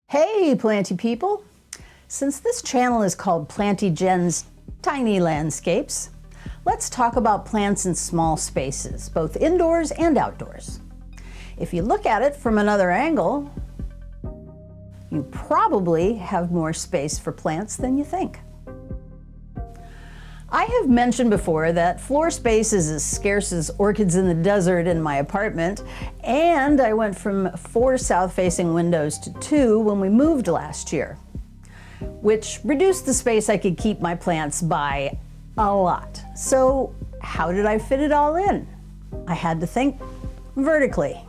Hey planty people! Since this channel is called Planty Jen's Tiny Landscapes, let's talk about plants in small spaces, both indoors and outdoors. If you look at it from another angle, you probably have more space for plants than you think. I have mentioned before that floor space is as scarce as orchids in the desert in my apartment, and I went from 4 south-facing windows to 2 when we moved last year, which reduced the space I could keep my plants by a lot. So how did I fit it all in? I had to think vertically.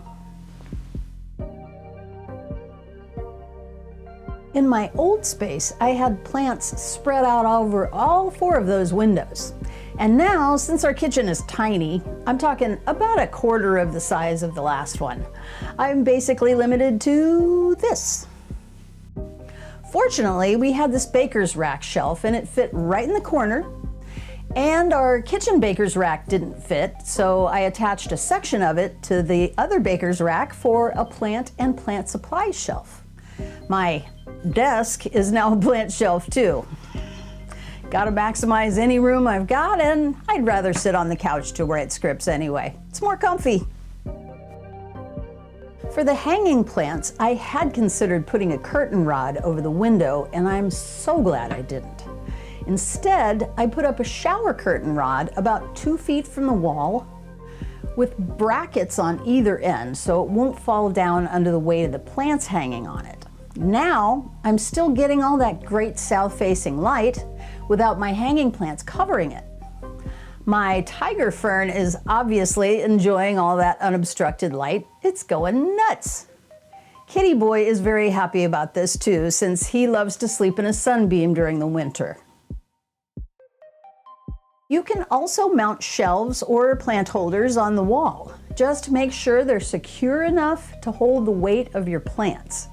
In my old space, I had plants spread out over all 4 of those windows. And now, since our kitchen is tiny, I'm talking about 1/4 of the size of the last one, I'm basically limited to this. Fortunately, we had this baker's rack shelf and it fit right in the corner, and our kitchen baker's rack didn't fit, so I attached a section of it to the other baker's rack for a plant and plant supply shelf. My desk is now a plant shelf too. Gotta maximize any room I've got, and I'd rather sit on the couch to write scripts anyway. It's more comfy. For the hanging plants, I had considered putting a curtain rod over the window, and I'm so glad I didn't. Instead, I put up a shower curtain rod about 2 feet from the wall with brackets on either end so it won't fall down under the weight of the plants hanging on it. Now, I'm still getting all that great south-facing light without my hanging plants covering it. My tiger fern is obviously enjoying all that unobstructed light. It's going nuts. Kitty Boy is very happy about this too, since he loves to sleep in a sunbeam during the winter. You can also mount shelves or plant holders on the wall. Just make sure they're secure enough to hold the weight of your plants.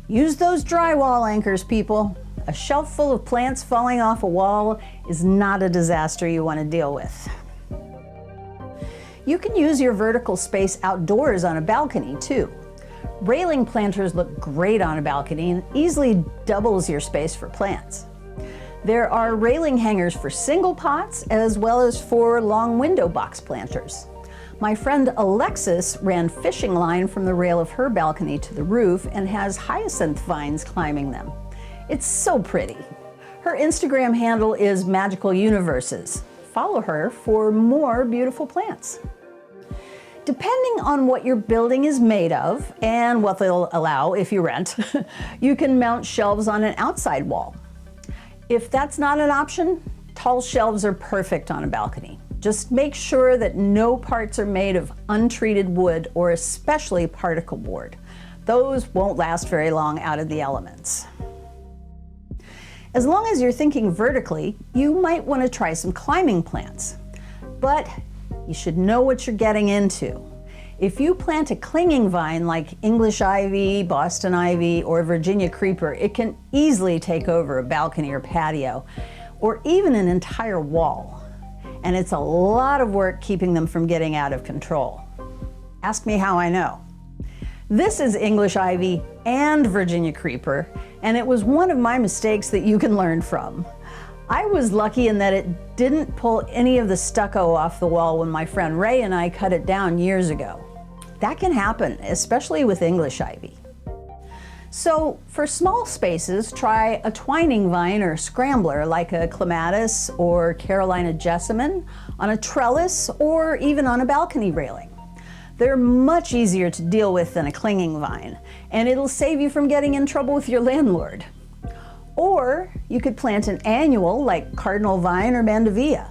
Use those drywall anchors, people. A shelf full of plants falling off a wall is not a disaster you want to deal with. You can use your vertical space outdoors on a balcony too. Railing planters look great on a balcony and easily doubles your space for plants. There are railing hangers for single pots as well as for long window box planters. My friend Alexis ran fishing line from the rail of her balcony to the roof and has hyacinth vines climbing them. It's so pretty. Her Instagram handle is Magical Universes. Follow her for more beautiful plants. Depending on what your building is made of and what they'll allow if you rent, you can mount shelves on an outside wall. If that's not an option, tall shelves are perfect on a balcony. Just make sure that no parts are made of untreated wood or especially particle board. Those won't last very long out of the elements. As long as you're thinking vertically, you might want to try some climbing plants. But you should know what you're getting into. If you plant a clinging vine like English ivy, Boston ivy, or Virginia creeper, it can easily take over a balcony or patio, or even an entire wall. And it's a lot of work keeping them from getting out of control. Ask me how I know. This is English ivy and Virginia creeper, and it was one of my mistakes that you can learn from. I was lucky in that it didn't pull any of the stucco off the wall when my friend Ray and I cut it down years ago. That can happen, especially with English ivy. So for small spaces, try a twining vine or scrambler like a clematis or Carolina jessamine on a trellis or even on a balcony railing. They're much easier to deal with than a clinging vine, and it'll save you from getting in trouble with your landlord. Or you could plant an annual like cardinal vine or mandevilla.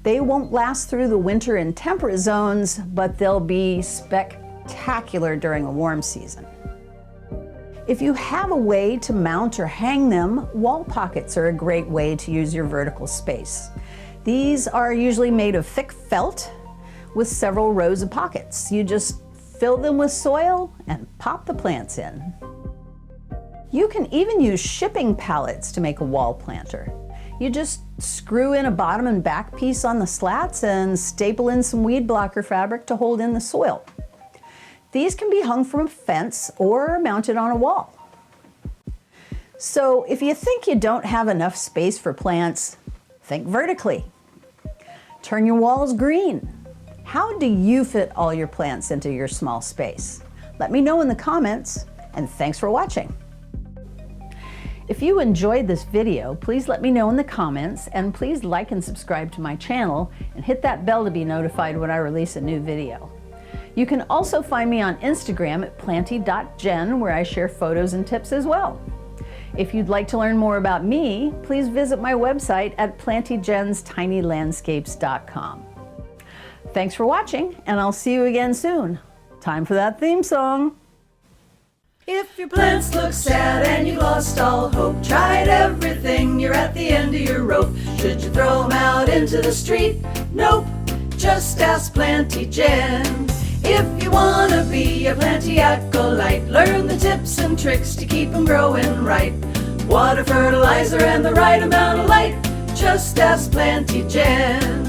They won't last through the winter in temperate zones, but they'll be spectacular during a warm season. If you have a way to mount or hang them, wall pockets are a great way to use your vertical space. These are usually made of thick felt with several rows of pockets. You just fill them with soil and pop the plants in. You can even use shipping pallets to make a wall planter. You just screw in a bottom and back piece on the slats and staple in some weed blocker fabric to hold in the soil. These can be hung from a fence or mounted on a wall. So if you think you don't have enough space for plants, think vertically. Turn your walls green. How do you fit all your plants into your small space? Let me know in the comments, and thanks for watching. If you enjoyed this video, please let me know in the comments, and please like and subscribe to my channel and hit that bell to be notified when I release a new video. You can also find me on Instagram at planty.jen, where I share photos and tips as well. If you'd like to learn more about me, please visit my website at plantyjenstinylandscapes.com. Thanks for watching, and I'll see you again soon. Time for that theme song. If your plants look sad and you've lost all hope, tried everything, you're at the end of your rope. Should you throw them out into the street? Nope, just ask Planty Jen. If you want to be a planty acolyte, learn the tips and tricks to keep them growing right. Water, fertilizer, and the right amount of light, just ask Planty Jen.